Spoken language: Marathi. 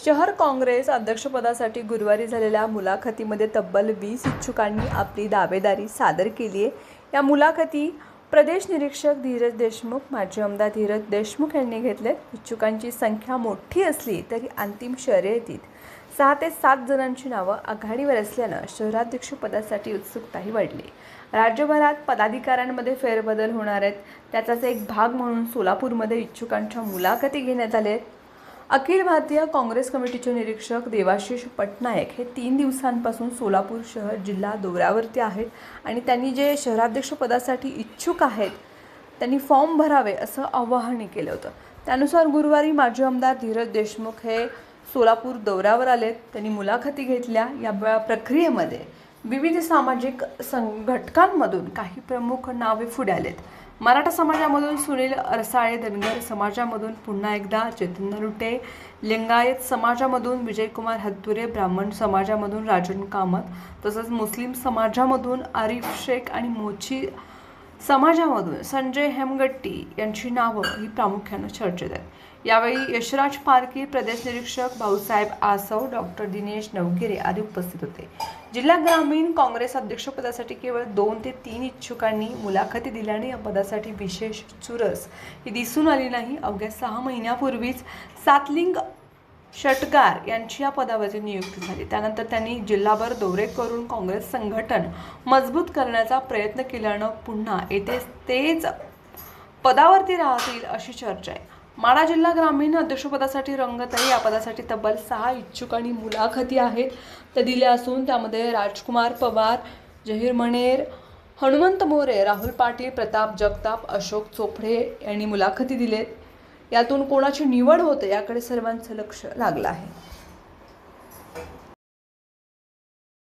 शहर काँग्रेस अध्यक्षपदासाठी गुरुवारी झालेल्या मुलाखतीमध्ये तब्बल 20 इच्छुकांनी आपली दावेदारी सादर केली आहे। या मुलाखती प्रदेश निरीक्षक धीरज देशमुख, माजी आमदार धीरज देशमुख यांनी घेतले। इच्छुकांची संख्या मोठी असली तरी अंतिम शर्यतीत 6 ते 7 जणांची नावं आघाडीवर असल्यानं शहराध्यक्षपदासाठी उत्सुकताही वाढली। राज्यभरात पदाधिकाऱ्यांमध्ये फेरबदल होणार आहेत, त्याचाच एक भाग म्हणून सोलापूरमध्ये इच्छुकांच्या मुलाखती घेण्यात आल्या आहेत। अखिल भारतीय काँग्रेस कमिटीचे निरीक्षक देवाशीष पटनायक हे 3 दिवसांपासून सोलापूर शहर जिल्हा दौऱ्यावरती आहेत आणि त्यांनी जे शहराध्यक्षपदासाठी इच्छुक आहेत त्यांनी फॉर्म भरावे असं आवाहन केलं होतं। त्यानुसार गुरुवारी माजी आमदार धीरज देशमुख हे सोलापूर दौऱ्यावर आलेत। त्यांनी मुलाखती घेतल्या। या प्रक्रियेमध्ये विविध सामाजिक संघटकांमधून काही प्रमुख नावे पुढे आलेत। मराठा समाजामधून सुनील अरसाळे, धनगर समाजामधून पुन्हा एकदा चेतन नरुटे, लिंगायत समाजामधून विजयकुमार हत्तुरे, ब्राह्मण समाजामधून राजन कामत, तसंच मुस्लिम समाजामधून आरिफ शेख आणि मोची समाजामधून संजय हेमगट्टी यांची नावं ही प्रामुख्यानं चर्चेत आहेत। यावेळी यशराज पारकी, प्रदेश निरीक्षक भाऊसाहेब आसव, डॉक्टर दिनेश नवगिरे आदी उपस्थित होते। जिल्हा ग्रामीण काँग्रेस अध्यक्षपदासाठी केवळ 2 ते 3 इच्छुकांनी मुलाखती दिल्याने या पदासाठी विशेष चुरस ही दिसून आली नाही। अवघ्या 6 महिन्यापूर्वीच सातलिंग षटकार यांची या पदावरती नियुक्ती झाली। त्यानंतर त्यांनी जिल्हाभर दौरे करून काँग्रेस संघटन मजबूत करण्याचा प्रयत्न केल्यानं पुन्हा तेच पदावरती राहतील अशी चर्चा आहे। माढा जिल्हा ग्रामीण अध्यक्षपदासाठी रंगत आहे। या पदासाठी तब्बल 6 इच्छुकांनी मुलाखती आहेत त्या दिल्या असून त्यामध्ये राजकुमार पवार, जहीर मणेर, हनुमंत मोरे, राहुल पाटील, प्रताप जगताप, अशोक चोपडे यांनी मुलाखती दिलेत। यातून कोणाची निवड होते याकडे सर्वांचं लक्ष लागलं आहे।